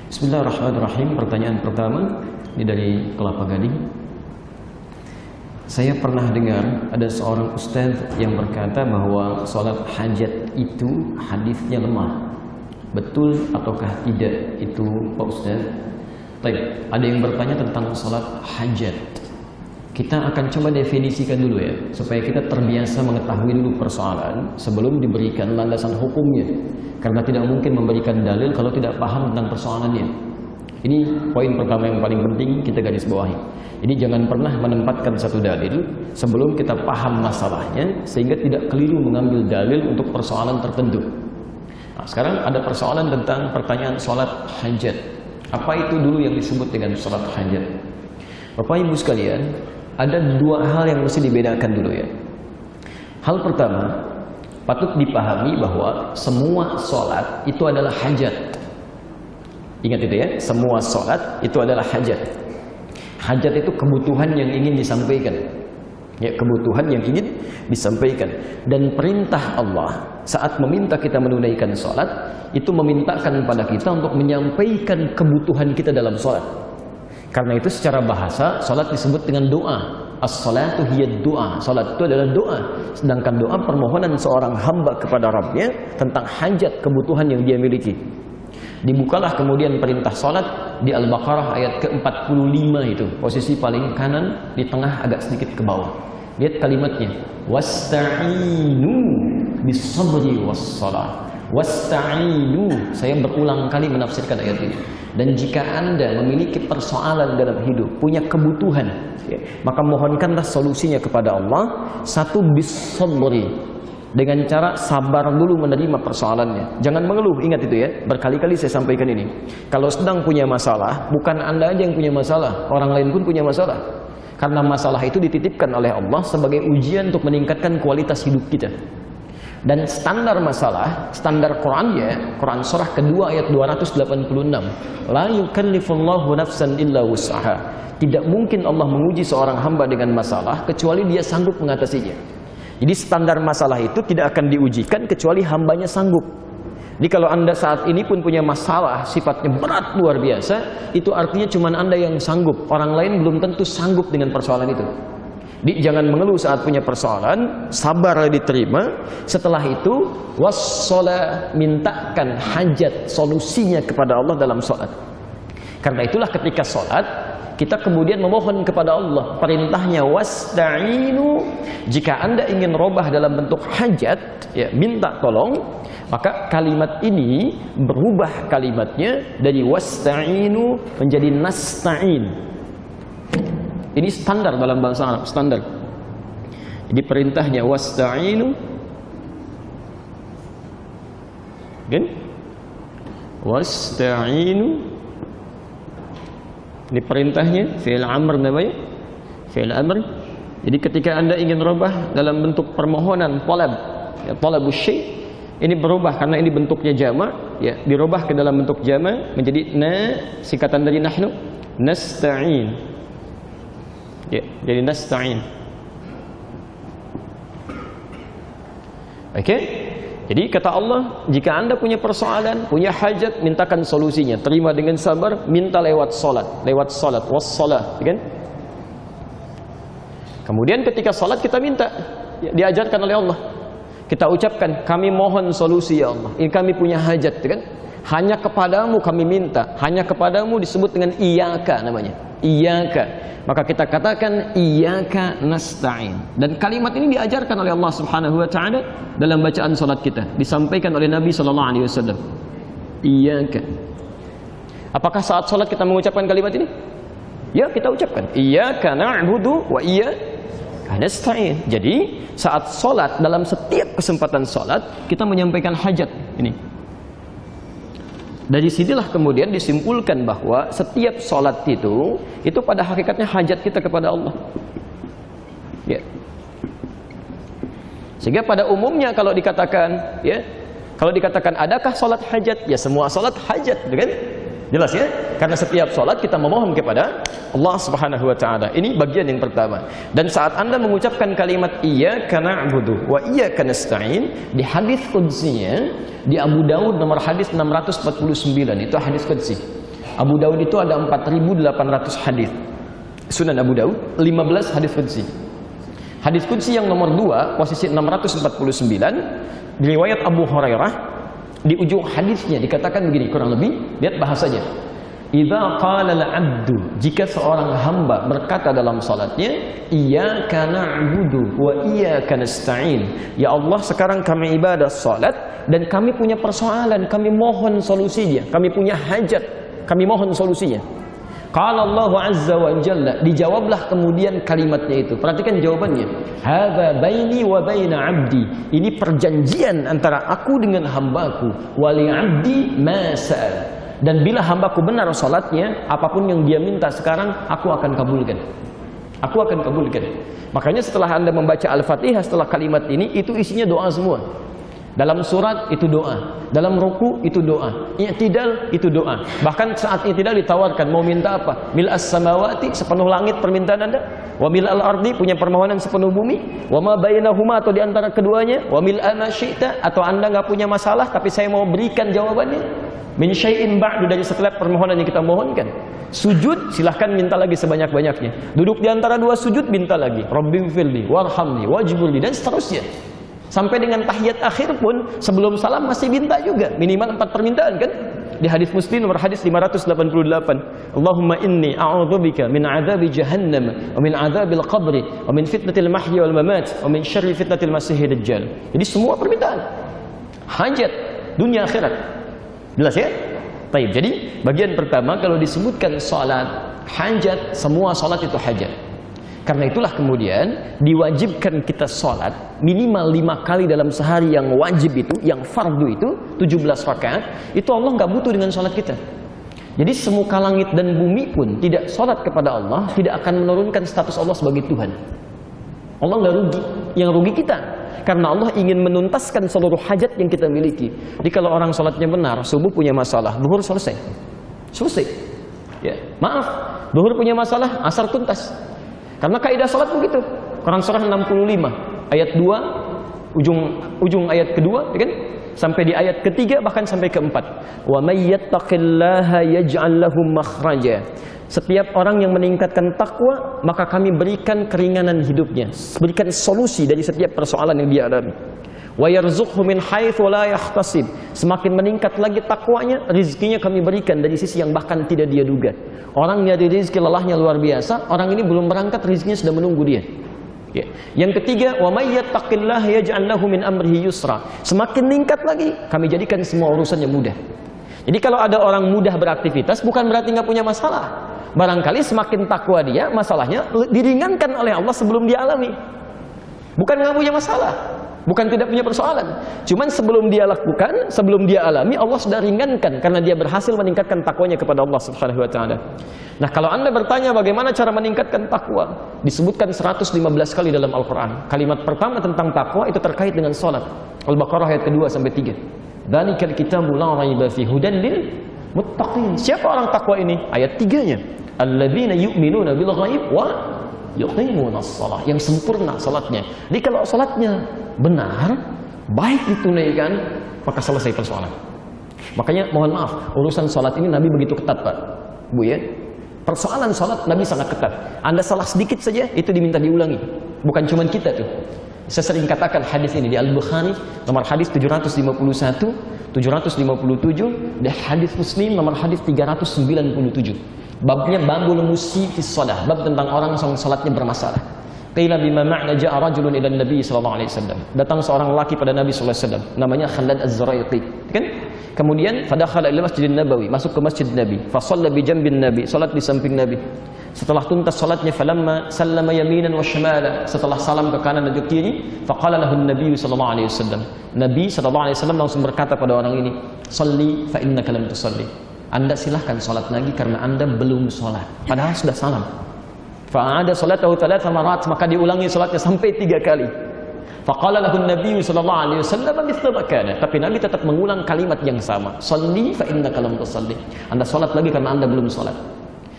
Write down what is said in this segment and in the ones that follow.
Bismillahirrahmanirrahim. Pertanyaan pertama ini dari Kelapa Gading. Saya pernah dengar ada seorang ustadz yang berkata bahwa sholat hajat itu hadisnya lemah. Betul ataukah tidak itu Pak Ustadz? Baik, ada yang bertanya tentang sholat hajat. Kita akan coba definisikan dulu ya, supaya kita terbiasa mengetahui dulu persoalan sebelum diberikan landasan hukumnya. Karena tidak mungkin memberikan dalil kalau tidak paham tentang persoalannya. Ini poin pertama yang paling penting kita garis bawahi. Jadi jangan pernah menempatkan satu dalil sebelum kita paham masalahnya, sehingga tidak keliru mengambil dalil untuk persoalan tertentu. Nah, sekarang ada persoalan tentang pertanyaan sholat hajat. Apa itu dulu yang disebut dengan sholat hajat? Bapak Ibu sekalian, ada dua hal yang mesti dibedakan dulu ya. Hal pertama, patut dipahami bahwa semua sholat itu adalah hajat. Ingat itu ya, semua sholat itu adalah hajat. Hajat itu kebutuhan yang ingin disampaikan. Ya, kebutuhan yang ingin disampaikan. Dan perintah Allah saat meminta kita menunaikan sholat, itu memintakan pada kita untuk menyampaikan kebutuhan kita dalam sholat. Karena itu secara bahasa, sholat disebut dengan doa. As-salatu hiya doa. Sholat itu adalah doa. Sedangkan doa permohonan seorang hamba kepada Rabbnya tentang hajat kebutuhan yang dia miliki. Dibukalah kemudian perintah sholat di Al-Baqarah ayat ke-45 itu. Posisi paling kanan, di tengah agak sedikit ke bawah. Lihat kalimatnya. Wasta'inu bis-sabri was-salah. Wasta'inu. Saya berulang kali menafsirkan ayat ini. Dan jika Anda memiliki persoalan dalam hidup, punya kebutuhan, ya, maka mohonkanlah solusinya kepada Allah. Satu, bis-sabri, dengan cara sabar dulu menerima persoalannya. Jangan mengeluh, ingat itu ya. Berkali-kali saya sampaikan ini. Kalau sedang punya masalah, bukan Anda aja yang punya masalah, orang lain pun punya masalah. Karena masalah itu dititipkan oleh Allah sebagai ujian untuk meningkatkan kualitas hidup kita. Dan standar masalah, standar Quran ya, Quran surah kedua ayat 286. La yukallifullahu nafsan illa wus'aha. Tidak mungkin Allah menguji seorang hamba dengan masalah kecuali dia sanggup mengatasinya. Jadi standar masalah itu tidak akan diujikan kecuali hambanya sanggup. Jadi kalau Anda saat ini pun punya masalah sifatnya berat luar biasa, itu artinya cuma Anda yang sanggup. Orang lain belum tentu sanggup dengan persoalan itu. Jadi jangan mengeluh saat punya persoalan, sabar diterima. Setelah itu wassalah, mintakan hajat solusinya kepada Allah dalam sholat. Karena itulah ketika sholat kita kemudian memohon kepada Allah. Perintahnya wasta'inu. Jika Anda ingin robah dalam bentuk hajat, ya, minta tolong, maka kalimat ini berubah kalimatnya dari wasta'inu menjadi nasta'in. Ini standar dalam bahasa Arab, standar. Jadi perintahnya wasta'inu, kan? Wasta'inu. Ini perintahnya fi'il amr namanya, fi'il amr. Jadi ketika Anda ingin rubah dalam bentuk permohonan talab, ya, talabus syai', ini berubah karena ini bentuknya jama', ya, dirubah ke dalam bentuk jama' menjadi singkatan dari nahnu, nasta'in. Ya, jadi nasta'in. Oke? Jadi kata Allah, jika Anda punya persoalan, punya hajat, mintakan solusinya. Terima dengan sabar, minta lewat salat, wassalah, kan? Kemudian ketika salat kita minta, ya, diajarkan oleh Allah. Kita ucapkan, kami mohon solusi ya Allah. Ini kami punya hajat, kan? Hanya kepadamu kami minta. Hanya kepadamu disebut dengan iyyaka namanya. Iyyaka. Maka kita katakan iyyaka nasta'in. Dan kalimat ini diajarkan oleh Allah Subhanahu wa taala dalam bacaan salat kita. Disampaikan oleh Nabi sallallahu alaihi wasallam. Iyyaka. Apakah saat salat kita mengucapkan kalimat ini? Ya, kita ucapkan. Iyyaka na'budu wa iyyaka nasta'in. Jadi, saat salat, dalam setiap kesempatan salat, kita menyampaikan hajat ini. Dari sinilah kemudian disimpulkan bahwa setiap sholat itu pada hakikatnya hajat kita kepada Allah. Ya. Sehingga pada umumnya kalau dikatakan, ya, kalau dikatakan adakah sholat hajat? Ya, semua sholat hajat, kan? Jelas ya? Karena setiap sholat kita memohon kepada Allah Subhanahu wa taala. Ini bagian yang pertama. Dan saat Anda mengucapkan kalimat iyyaka na'budu wa iyyaka nasta'in, di hadis qudsinya di Abu Daud nomor hadis 649, itu hadis qudsi. Abu Daud itu ada 4.800 hadis. Sunan Abu Daud 15 hadis qudsi. Hadis qudsi yang nomor 2 posisi 649 riwayat Abu Hurairah. Di ujung hadisnya dikatakan begini, kurang lebih, lihat bahasanya. Idza qala al-'abdu, jika seorang hamba berkata dalam salatnya, iyyaka na'budu wa iyyaka nasta'in. Ya Allah, sekarang kami ibadah salat dan kami punya persoalan, kami mohon solusinya, kami punya hajat, kami mohon solusinya. Qala Allah azza wa jalla, dijawablah kemudian kalimatnya itu. Perhatikan jawabannya. Hadza baini wa baina 'abdi. Ini perjanjian antara aku dengan hambaku. Wa li 'abdi ma sa'al. Dan bila hambaku benar salatnya, apapun yang dia minta sekarang aku akan kabulkan. Aku akan kabulkan. Makanya setelah Anda membaca Al-Fatihah setelah kalimat ini, itu isinya doa semua. Dalam surat itu doa, dalam ruku itu doa, i'tidal itu doa. Bahkan saat i'tidal ditawarkan mau minta apa? Mil'as samawati, sepenuh langit permintaan Anda, wa mil'al ardi, punya permohonan sepenuh bumi, wa ma bainahuma, atau di antara keduanya, wa mil'a ma syi'ta, atau Anda nggak punya masalah tapi saya mau berikan jawabannya. Min syai'in ba'du, dari setiap permohonan yang kita mohonkan. Sujud silahkan minta lagi sebanyak-banyaknya. Duduk di antara dua sujud minta lagi. Rabbighfirli warhamni wajburli, dan seterusnya. Sampai dengan tahiyat akhir pun sebelum salam masih minta juga, minimal 4 permintaan kan? Di hadis Muslim nomor hadis 588. Allahumma inni a'udzubika min 'adzabi jahannam wa min 'adzabil qabri wa min fitnatil mahyi wal mamat wa min syarri fitnatil masiihid dajjal. Jadi semua permintaan. Hajat dunia akhirat. Jelas ya? Baik, jadi bagian pertama kalau disebutkan salat hajat, semua salat itu hajat. Karena itulah kemudian diwajibkan kita sholat minimal 5 kali dalam sehari, yang wajib itu, yang fardu itu 17 rakaat. Itu Allah nggak butuh dengan sholat kita. Jadi semuka langit dan bumi pun tidak sholat kepada Allah, tidak akan menurunkan status Allah sebagai Tuhan. Allah nggak rugi, yang rugi kita. Karena Allah ingin menuntaskan seluruh hajat yang kita miliki. Jadi kalau orang sholatnya benar, subuh punya masalah, zuhur selesai. Selesai. Ya, maaf, zuhur punya masalah, asar tuntas. Karena kaidah salat begitu. Quran surah 65 ayat 2 ujung ayat kedua, ya kan? Sampai di ayat ketiga, bahkan sampai keempat. Wa may yattaqillaha yaj'al lahu makhraja. Setiap orang yang meningkatkan takwa, maka kami berikan keringanan hidupnya, berikan solusi dari setiap persoalan yang dia alami. Wa yarzuqhu min haitsu la yahtasib. Semakin meningkat lagi takwanya, rezekinya kami berikan dari sisi yang bahkan tidak dia duga. Orang nyari rezeki lelahnya luar biasa, orang ini belum berangkat, rezekinya sudah menunggu dia. Ya. Yang ketiga, wa may yattaqillaha yaj'al lahu min amrihi yusra. Semakin meningkat lagi, kami jadikan semua urusannya mudah. Jadi kalau ada orang mudah beraktivitas, bukan berarti nggak punya masalah. Barangkali semakin takwa dia, masalahnya diringankan oleh Allah sebelum dia alami. Bukan nggak punya masalah, bukan tidak punya persoalan. Cuman sebelum dia lakukan, sebelum dia alami, Allah sudah ringankan karena dia berhasil meningkatkan takwanya kepada Allah Subhanahu wa taala. Nah, kalau Anda bertanya bagaimana cara meningkatkan takwa, disebutkan 115 kali dalam Al-Qur'an. Kalimat pertama tentang takwa itu terkait dengan salat. Al-Baqarah ayat kedua sampai 3. Dzalikal kitabu la raiba fihi hudan lil muttaqin. Siapa orang takwa ini? Ayat 3-nya. Alladzina yu'minuna bil ghaib wa yuqimunas shalah, yang sempurna salatnya. Jadi kalau salatnya benar, baik ditunaikan, maka selesai persoalan. Makanya mohon maaf, urusan salat ini Nabi begitu ketat, Pak, Bu ya. Persoalan salat Nabi sangat ketat. Anda salah sedikit saja itu diminta diulangi. Bukan cuma kita tuh. Saya sering katakan hadis ini di Al-Bukhari nomor hadis 751, 757, dan hadis Muslim nomor hadis 397. Babnya babul musyi fi shalah, bab tentang orang yang salatnya bermasalah. Qila bima ma'na ja'a rajulun ila Nabi sallallahu alaihi wasallam. Datang seorang laki pada Nabi sallallahu alaihi wasallam, namanya Khalad Az-Zuraiqi, kan? Kemudian fadakhala ila Masjidin Nabawi, masuk ke Masjid Nabi, fa shalla bi jambin Nabi, salat di samping Nabi. Setelah tuntas salatnya, falamma sallama yaminan wa shimala, setelah salam ke kanan dan ke kiri, faqala lahu Nabi sallallahu alaihi wasallam. Nabi sallallahu alaihi wasallam langsung berkata pada orang ini, "Shalli fa innaka lam tusalli." Anda silahkan sholat lagi karena Anda belum sholat. Padahal sudah salam. Fa'ada sholatahu 3 marat, maka diulangi sholatnya sampai 3 kali. Faqala lahu Nabi sallallahu alaihi wasallam mithla ma kana. Tapi Nabi tetap mengulang kalimat yang sama. Shalli fa innaka lam tusalli. Anda sholat lagi karena Anda belum sholat.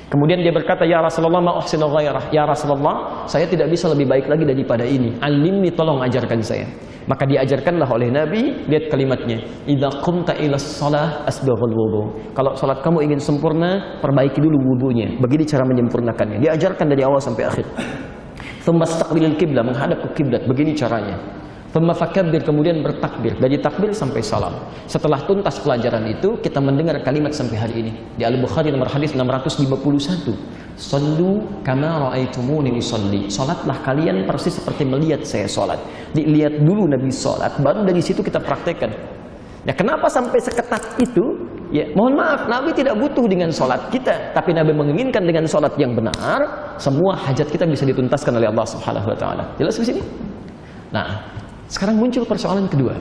Kemudian dia berkata, ya Rasulullah, ma uhsinu ghairah. Ya Rasulullah, saya tidak bisa lebih baik lagi daripada ini. Alimni, tolong ajarkan saya. Maka diajarkanlah oleh Nabi, lihat kalimatnya, idza qumta ila shalah asbaghul wudu. Kalau salat kamu ingin sempurna, perbaiki dulu wudunya. Begini cara menyempurnakannya. Diajarkan dari awal sampai akhir. Tsumma istaqbilil qiblah, menghadap ke kiblat. Begini caranya. Tsumma fakabbir, kemudian bertakbir. Dari takbir sampai salam. Setelah tuntas pelajaran itu, kita mendengar kalimat sampai hari ini. Di Al-Bukhari nomor hadis 651. Sallu kama ra'aitumuni usolli. Salatlah kalian persis seperti melihat saya salat. Dilihat dulu Nabi salat, baru dari situ kita praktekkan. Ya, kenapa sampai seketat itu? Ya, mohon maaf, Nabi tidak butuh dengan salat kita, tapi Nabi menginginkan dengan salat yang benar, semua hajat kita bisa dituntaskan oleh Allah Subhanahu wa taala. Jelas di sini? Nah, sekarang muncul persoalan kedua.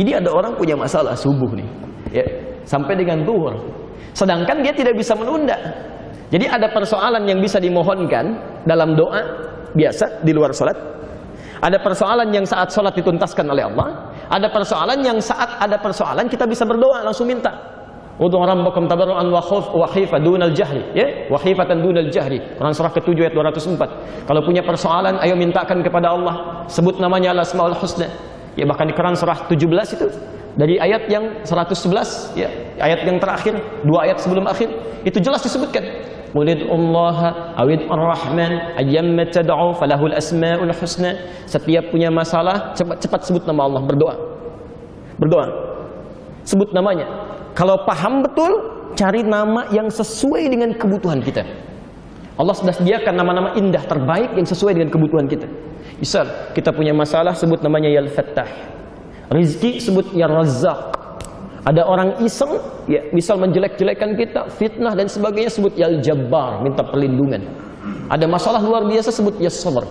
Ini ada orang punya masalah subuh nih, ya, sampai dengan zuhur. Sedangkan dia tidak bisa menunda. Jadi ada persoalan yang bisa dimohonkan dalam doa biasa di luar salat. Ada persoalan yang saat salat dituntaskan oleh Allah. Ada persoalan yang saat ada persoalan kita bisa berdoa langsung minta. Ud'u rabbakum tadarruan wa khifatan dunal jahri, ya, wa khifatan dunal jahri. Quran surah ke-7 ayat 204. Kalau punya persoalan, ayo mintakan kepada Allah, sebut namanya Al-Asmaul Husna. Ya, bahkan di Quran surah 17 itu dari ayat yang 111, ya, ayat yang terakhir, 2 ayat sebelum akhir, itu jelas disebutkan. Qulid'ullaha awid ar-Rahman ayyamma tad'u falahul asmaul husna. Setiap punya masalah, cepat-cepat sebut nama Allah, berdoa. Berdoa. Sebut namanya. Kalau paham betul, cari nama yang sesuai dengan kebutuhan kita. Allah sudah sediakan nama-nama indah terbaik yang sesuai dengan kebutuhan kita. Misal, kita punya masalah, sebut namanya Ya Al-Fattah. Rizki, sebut Ya Razzaq. Ada orang iseng, ya, misal menjelek-jelekan kita, fitnah dan sebagainya, sebut Ya Al-Jabbar, minta perlindungan. Ada masalah luar biasa, sebut Ya Sabr.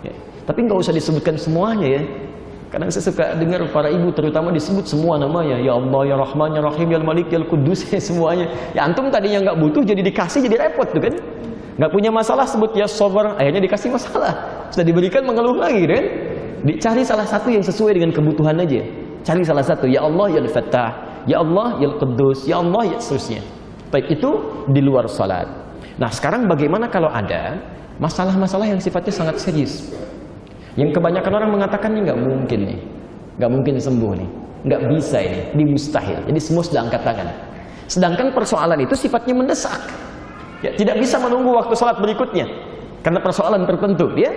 Ya. Tapi nggak usah disebutkan semuanya, ya. Kadang saya suka dengar para ibu terutama disebut semua namanya, ya Allah, ya Rahman, ya Rahim, ya Malik, ya Kudus, ya semuanya. Ya antum tadinya nggak butuh jadi dikasih, jadi repot tuh kan. Nggak punya masalah sebut Ya Sabar, akhirnya dikasih masalah. Sudah diberikan mengeluh lagi kan. Dicari salah satu yang sesuai dengan kebutuhan aja. Cari salah satu, ya Allah, ya Al-Fattah, ya Allah, ya Kudus, ya Allah, ya seterusnya. Baik, itu di luar salat. Nah, sekarang bagaimana kalau ada masalah-masalah yang sifatnya sangat serius? Yang kebanyakan orang mengatakan ini nggak mungkin nih, nggak mungkin sembuh nih, nggak bisa ini mustahil. Jadi semua sudah angkat tangan. Sedangkan persoalan itu sifatnya mendesak, ya, tidak bisa menunggu waktu sholat berikutnya karena persoalan tertentu. Ya,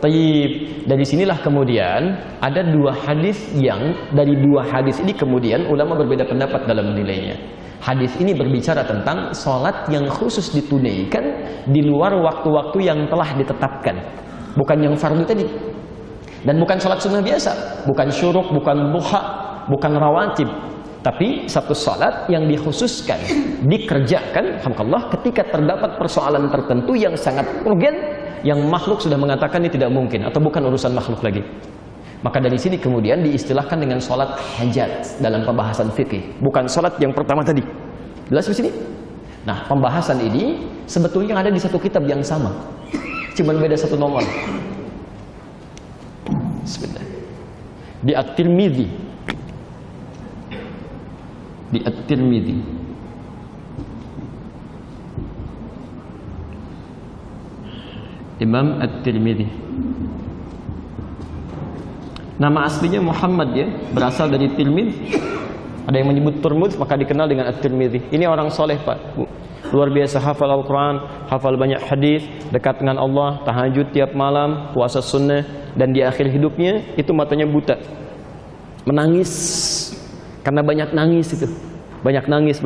taib. Dari sinilah kemudian ada dua hadis yang dari dua hadis ini kemudian ulama berbeda pendapat dalam menilainya. Hadis ini berbicara tentang sholat yang khusus ditunaikan di luar waktu-waktu yang telah ditetapkan. Bukan yang fardu tadi. Dan bukan sholat sunnah biasa. Bukan syuruk, bukan duha, bukan rawatib. Tapi satu sholat yang dikhususkan, dikerjakan, alhamdulillah, ketika terdapat persoalan tertentu yang sangat urgen, yang makhluk sudah mengatakan ini tidak mungkin, atau bukan urusan makhluk lagi. Maka dari sini kemudian diistilahkan dengan sholat hajat dalam pembahasan fikih. Bukan sholat yang pertama tadi. Jelas di sini? Nah, pembahasan ini sebetulnya ada di satu kitab yang sama. Cuma beda satu nomor. Sebentar. Di At-Tirmidzi. Di At-Tirmidzi. Imam At-Tirmidzi. Nama aslinya Muhammad, ya, berasal dari Tirmidzi. Ada yang menyebut Turmuz, maka dikenal dengan At-Tirmidzi. Ini orang soleh, Pak, Bu. Luar biasa hafal Al-Quran, hafal banyak hadis, dekat dengan Allah, tahajud tiap malam, puasa sunnah, dan di akhir hidupnya itu matanya buta, menangis karena banyak nangis itu, banyak nangis.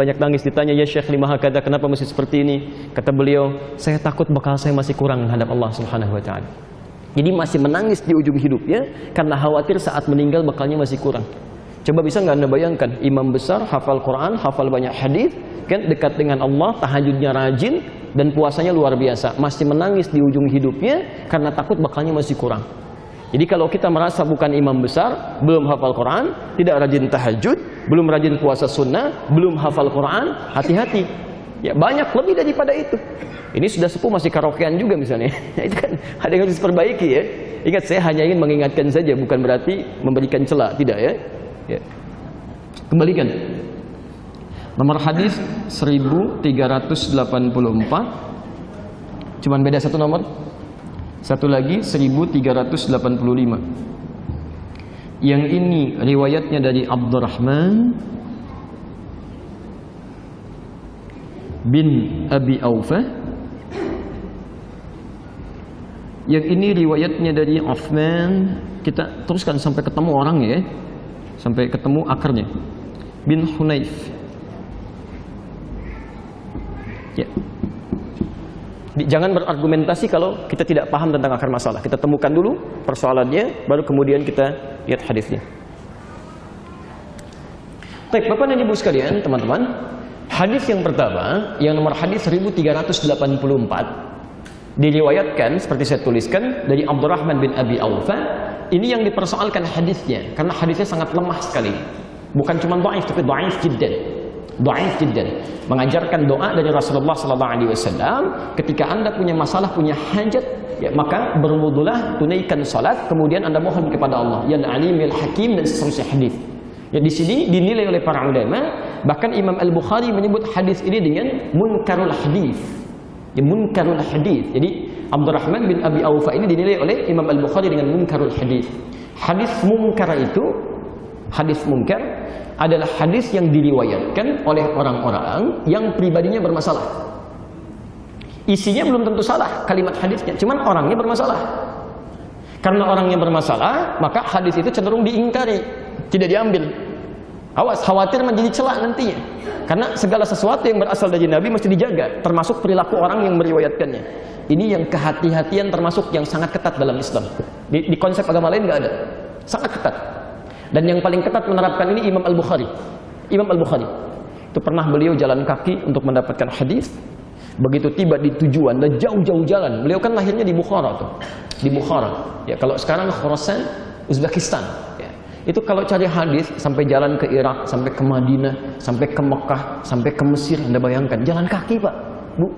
Ditanya, ya Syekh, lima hakada, kenapa mesti seperti ini? Kata beliau, saya takut bakal saya masih kurang menghadap Allah Subhanahu Wa Taala. Jadi masih menangis di ujung hidupnya karena khawatir saat meninggal bakalnya masih kurang. Coba bisa nggak Anda bayangkan, imam besar, hafal Quran, hafal banyak hadis, kan, dekat dengan Allah, tahajudnya rajin, dan puasanya luar biasa, masih menangis di ujung hidupnya karena takut bakalnya masih kurang. Jadi kalau kita merasa bukan imam besar, belum hafal Quran, tidak rajin tahajud, belum rajin puasa sunnah, belum hafal Quran, hati-hati. Ya, banyak lebih daripada itu. Ini sudah sepuh masih karaokean juga misalnya. Itu kan ada yang harus diperbaiki, ya. Ingat, saya hanya ingin mengingatkan saja, bukan berarti memberikan celah, tidak, ya. Ya. Kembalikan. Nomor hadis 1384. Cuman beda satu nomor. Satu lagi 1385. Yang ini riwayatnya dari Abdurrahman bin Abi Aufa. Yang ini riwayatnya dari Uthman. Kita teruskan sampai ketemu orangnya ya. Sampai ketemu akarnya. Bin Hunayf. Ya. Jangan berargumentasi kalau kita tidak paham tentang akar masalah. Kita temukan dulu persoalannya, baru kemudian kita lihat hadisnya. Baik, Bapak dan Ibu sekalian, teman-teman, hadis yang pertama, yang nomor hadis 1384, diriwayatkan seperti saya tuliskan dari Abdurrahman bin Abi Aufa. Ini yang dipersoalkan hadisnya, karena hadisnya sangat lemah sekali. Bukan cuma dhaif, tapi dhaif jiddan. Dhaif jiddan. Mengajarkan doa dari Rasulullah SAW, ketika Anda punya masalah, punya hajat, ya, maka berwudulah, tunaikan salat, kemudian Anda mohon kepada Allah, ya Alimul Hakim, dan seterusnya hadis. Ya, di sini dinilai oleh para ulama, bahkan Imam Al-Bukhari menyebut hadis ini dengan munkarul hadis. Ya, munkarul hadis. Jadi Abdurrahman bin Abi Aufa ini dinilai oleh Imam Al-Bukhari dengan munkarul hadis. Hadis munkar itu, hadis munkar adalah hadis yang diriwayatkan oleh orang-orang yang pribadinya bermasalah. Isinya belum tentu salah kalimat hadisnya, cuman orangnya bermasalah. Karena orangnya bermasalah, maka hadis itu cenderung diingkari, tidak diambil. Awas, khawatir menjadi celah nantinya. Karena segala sesuatu yang berasal dari Nabi mesti dijaga, termasuk perilaku orang yang meriwayatkannya. Ini yang kehati-hatian termasuk yang sangat ketat dalam Islam. Di konsep agama lain nggak ada, sangat ketat. Dan yang paling ketat menerapkan ini Imam Al-Bukhari. Imam Al-Bukhari itu pernah beliau jalan kaki untuk mendapatkan hadis. Begitu tiba di tujuan dan jauh-jauh jalan. Beliau kan lahirnya di Bukhara tuh, di Bukhara. Ya, kalau sekarang Khorasan, Uzbekistan. Ya. Itu kalau cari hadis sampai jalan ke Irak, sampai ke Madinah, sampai ke Mekah, sampai ke Mesir. Anda bayangkan, jalan kaki Pak, Bu.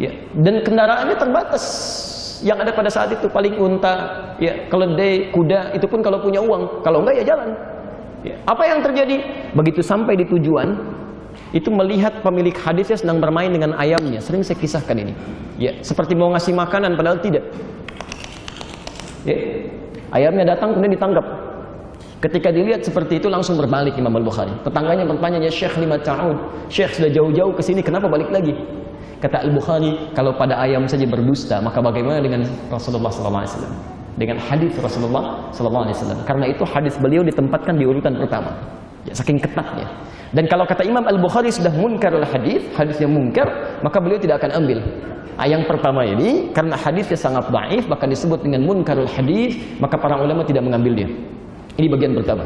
Ya. Dan kendaraannya terbatas. Yang ada pada saat itu paling unta, ya, keledai, kuda, itu pun kalau punya uang. Kalau enggak ya jalan. Ya. Apa yang terjadi? Begitu sampai di tujuan, itu melihat pemilik hadisnya sedang bermain dengan ayamnya. Sering saya kisahkan ini. Ya, seperti mau ngasih makanan padahal tidak. Ya. Ayamnya datang kemudian ditangkap. Ketika dilihat seperti itu langsung berbalik Imam Al-Bukhari. Tetangganya bertanya, "Ya Syekh, lima ta'ud? Syekh sudah jauh-jauh ke sini, kenapa balik lagi?" Kata Al-Bukhari, kalau pada ayam saja berdusta, maka bagaimana dengan Rasulullah SAW? Dengan hadis Rasulullah SAW. Karena itu hadis beliau ditempatkan di urutan pertama. Ya, saking ketatnya. Dan kalau kata Imam Al-Bukhari sudah munkarul hadis, hadis yang munkar, maka beliau tidak akan ambil. Yang pertama ini, karena hadisnya sangat dhaif, bahkan disebut dengan munkarul hadis, maka para ulama tidak mengambil dia. Ini bagian pertama.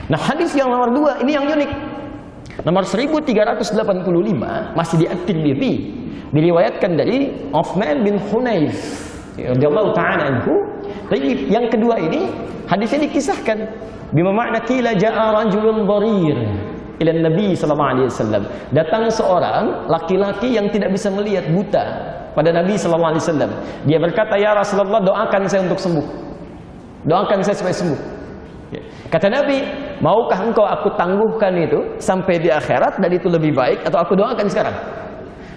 Nah, hadis yang nomor 2, ini yang unik. Nomor 1385 masih di At-Tirmidzi, diriwayatkan dari Uthman bin Hunayf radhiyallahu ta'ala anhu. Tapi yang kedua ini hadisnya dikisahkan bima makna qila ja'a rajulun dharir ila Nabi sallallahu alaihi wasallam. Datang seorang laki-laki yang tidak bisa melihat, buta, pada Nabi sallallahu alaihi wasallam. Dia berkata, "Ya Rasulullah, doakan saya untuk sembuh. Doakan saya supaya sembuh." Kata Nabi, "Maukah engkau aku tangguhkan itu sampai di akhirat dan itu lebih baik, atau aku doakan sekarang?"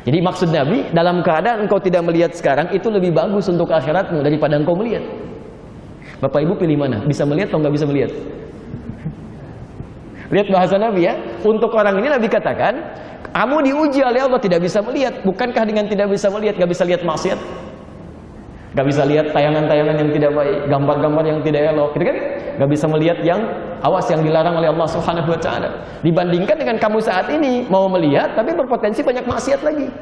Jadi maksud Nabi, dalam keadaan engkau tidak melihat sekarang, itu lebih bagus untuk akhiratmu daripada engkau melihat. Bapak Ibu pilih mana? Bisa melihat atau nggak bisa melihat? Lihat bahasa Nabi ya. Untuk orang ini Nabi katakan, kamu diuji oleh Allah tidak bisa melihat. Bukankah dengan tidak bisa melihat, nggak bisa lihat maksiat? Nggak bisa lihat tayangan-tayangan yang tidak baik, gambar-gambar yang tidak elok, gitu kan? Nggak bisa melihat yang awas, yang dilarang oleh Allah Subhanahu wa Ta'ala. Dibandingkan dengan kamu saat ini mau melihat tapi berpotensi banyak maksiat lagi.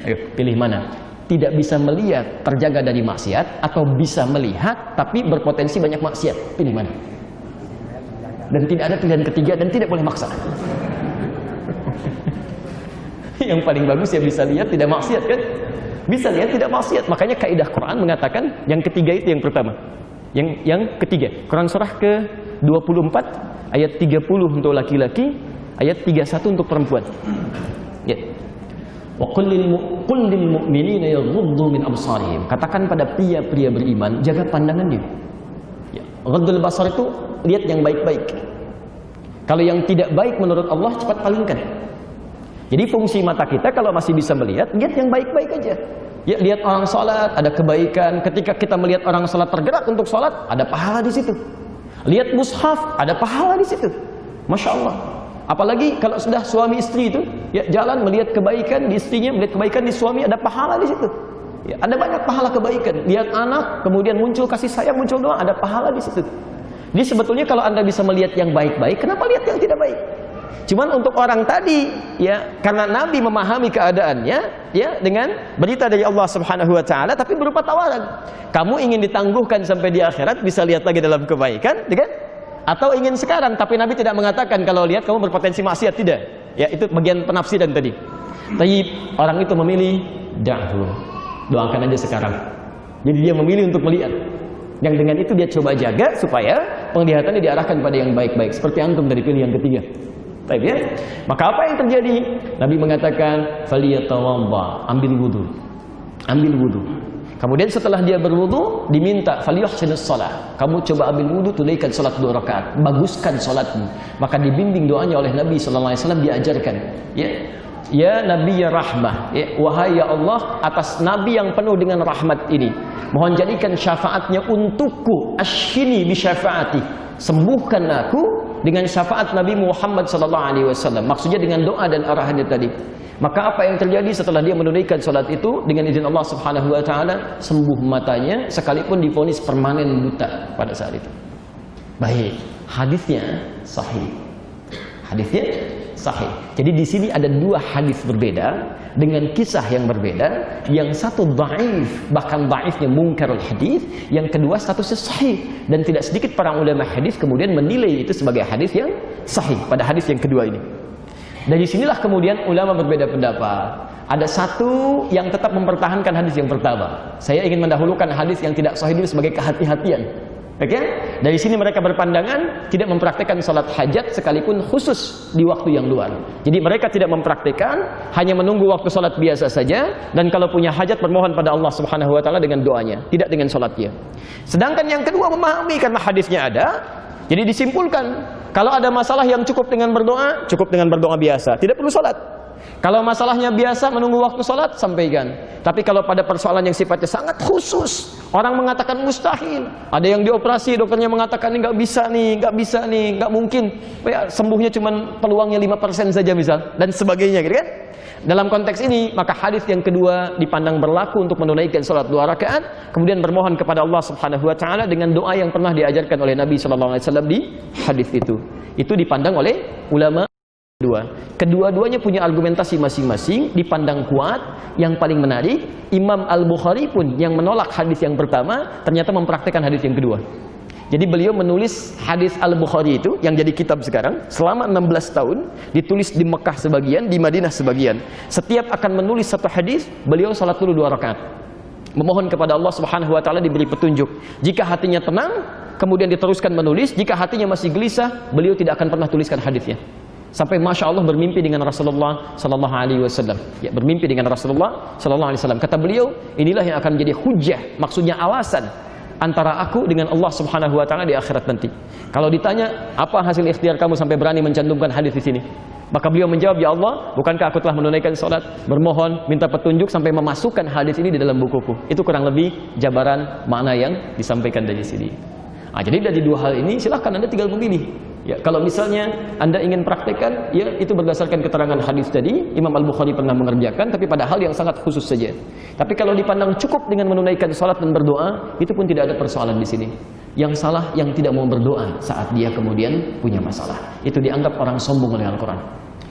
Ayo pilih mana? Tidak bisa melihat terjaga dari maksiat, atau bisa melihat tapi berpotensi banyak maksiat. Pilih mana? Dan tidak ada pilihan ketiga dan tidak boleh maksa. Yang paling bagus ya bisa lihat tidak maksiat kan? Bisa lihat tidak maksiat. Makanya kaidah Quran mengatakan yang ketiga itu yang pertama. Yang ketiga, Quran surah ke-24 ayat 30 untuk laki-laki, ayat 31 untuk perempuan. Ya. Wa qul lil mu'minina yaghuddu min absarihim. Katakan pada pria-pria beriman, jaga pandangannya. Ya. Ghaddul basar itu lihat yang baik-baik. Kalau yang tidak baik menurut Allah cepat palingkan. Jadi fungsi mata kita kalau masih bisa melihat, lihat yang baik-baik aja. Ya, lihat orang sholat, ada kebaikan. Ketika kita melihat orang sholat tergerak untuk sholat, ada pahala di situ. Lihat mushaf, ada pahala di situ. Masya Allah. Apalagi kalau sudah suami istri itu, ya jalan melihat kebaikan di istrinya, melihat kebaikan di suami, ada pahala di situ. Ya, ada banyak pahala kebaikan. Lihat anak, kemudian muncul kasih sayang, muncul doa, ada pahala di situ. Jadi sebetulnya kalau Anda bisa melihat yang baik-baik, kenapa lihat yang tidak baik? Cuman untuk orang tadi, ya, karena Nabi memahami keadaannya, ya, dengan berita dari Allah Subhanahu wa taala, tapi berupa tawaran. Kamu ingin ditangguhkan sampai di akhirat, bisa lihat lagi dalam kebaikan, kan? Atau ingin sekarang, tapi Nabi tidak mengatakan kalau lihat kamu berpotensi maksiat, tidak. Ya, itu bagian penafsiran tadi. Tapi orang itu memilih da'hu. Doakan aja sekarang. Jadi dia memilih untuk melihat. Yang dengan itu dia coba jaga supaya penglihatannya diarahkan pada yang baik-baik. Seperti antum dari pilih yang ketiga. Baik ya? Maka apa yang terjadi? Nabi mengatakan, "Faliyatawadda", ambil wudu. Ambil wudu. Kemudian setelah dia berwudu, diminta falyuhsinus shalah. Kamu coba ambil wudu, tunaikan salat 2 rakaat, baguskan salatmu. Maka dibimbing doanya oleh Nabi sallallahu alaihi wasallam, diajarkan, ya. Ya Nabi ya rahmah, ya, wahai ya Allah, atas Nabi yang penuh dengan rahmat ini, mohon jadikan syafaatnya untukku, asyini bi syafaati, sembuhkan aku dengan syafaat Nabi Muhammad sallallahu alaihi wasallam. Maksudnya dengan doa dan arahannya tadi. Maka apa yang terjadi setelah dia menunaikan salat itu, dengan izin Allah Subhanahu wa taala, sembuh matanya sekalipun divonis permanen buta pada saat itu. Baik, hadisnya sahih. Hadisnya sahih. Jadi di sini ada 2 hadis berbeda dengan kisah yang berbeda. Yang satu dhaif, bahkan dhaifnya mungkarul hadis, yang kedua statusnya sahih, dan tidak sedikit para ulama hadis kemudian menilai itu sebagai hadis yang sahih pada hadis yang kedua ini. Dari sinilah kemudian ulama berbeda pendapat. Ada satu yang tetap mempertahankan hadis yang pertama. Saya ingin mendahulukan hadis yang tidak sahih dulu sebagai kehati-hatian. Oke? Dari sini mereka berpandangan tidak mempraktikkan salat hajat sekalipun khusus di waktu yang luar. Jadi mereka tidak mempraktikkan, hanya menunggu waktu salat biasa saja, dan kalau punya hajat bermohon pada Allah Subhanahu wa taala dengan doanya, tidak dengan salatnya. Sedangkan yang kedua memahami karena hadisnya ada, jadi disimpulkan kalau ada masalah yang cukup dengan berdoa biasa, tidak perlu salat. Kalau masalahnya biasa menunggu waktu salat, sampaikan. Tapi kalau pada persoalan yang sifatnya sangat khusus, orang mengatakan mustahil, ada yang dioperasi, dokternya mengatakan ini nggak bisa nih, nggak mungkin, ya, sembuhnya cuma peluangnya 5% saja misal, dan sebagainya, gitu kan? Dalam konteks ini, maka hadis yang kedua dipandang berlaku untuk menunaikan salat 2 rakaat, kemudian bermohon kepada Allah Subhanahu wa taala dengan doa yang pernah diajarkan oleh Nabi sallallahu alaihi wasallam di hadis itu. Itu dipandang oleh ulama kedua-duanya punya argumentasi masing-masing, dipandang kuat. Yang paling menarik, Imam Al-Bukhari pun yang menolak hadis yang pertama ternyata mempraktikkan hadis yang kedua. Jadi beliau menulis hadis Al-Bukhari itu yang jadi kitab sekarang selama 16 tahun, ditulis di Mekah sebagian, di Madinah sebagian. Setiap akan menulis satu hadis, beliau salat dulu 2 rakaat. Memohon kepada Allah Subhanahu wa taala diberi petunjuk. Jika hatinya tenang, kemudian diteruskan menulis. Jika hatinya masih gelisah, beliau tidak akan pernah tuliskan hadisnya. Sampai Masya Allah bermimpi dengan Rasulullah Sallallahu Alaihi Wasallam. Ya, bermimpi dengan Rasulullah Sallallahu Alaihi Wasallam. Kata beliau, inilah yang akan menjadi hujjah, maksudnya alasan antara aku dengan Allah Subhanahu Wa Taala di akhirat nanti. Kalau ditanya apa hasil ikhtiar kamu sampai berani mencantumkan hadis di sini, maka beliau menjawab, ya Allah, bukankah aku telah menunaikan salat, bermohon, minta petunjuk sampai memasukkan hadis ini di dalam bukuku. Itu kurang lebih jabaran makna yang disampaikan dari sini. Nah, jadi dari 2 hal ini silahkan Anda tinggal memilih. Ya, kalau misalnya Anda ingin praktekkan, ya itu berdasarkan keterangan hadis tadi, Imam Al-Bukhari pernah mengerjakan, tapi pada hal yang sangat khusus saja. Tapi kalau dipandang cukup dengan menunaikan salat dan berdoa, itu pun tidak ada persoalan di sini. Yang salah yang tidak mau berdoa saat dia kemudian punya masalah. Itu dianggap orang sombong oleh Al-Quran.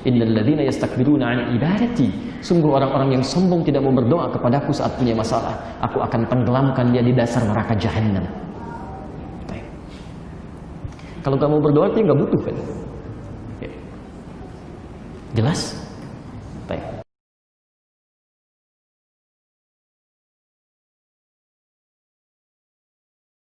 Innal ladzina yastakbiruna an ibadati, sungguh orang-orang yang sombong tidak mau berdoa kepadaku saat punya masalah, aku akan tenggelamkan dia di dasar neraka jahanam. Kalau kamu berdoa, dia nggak butuh kan? Ya. Jelas? Baik.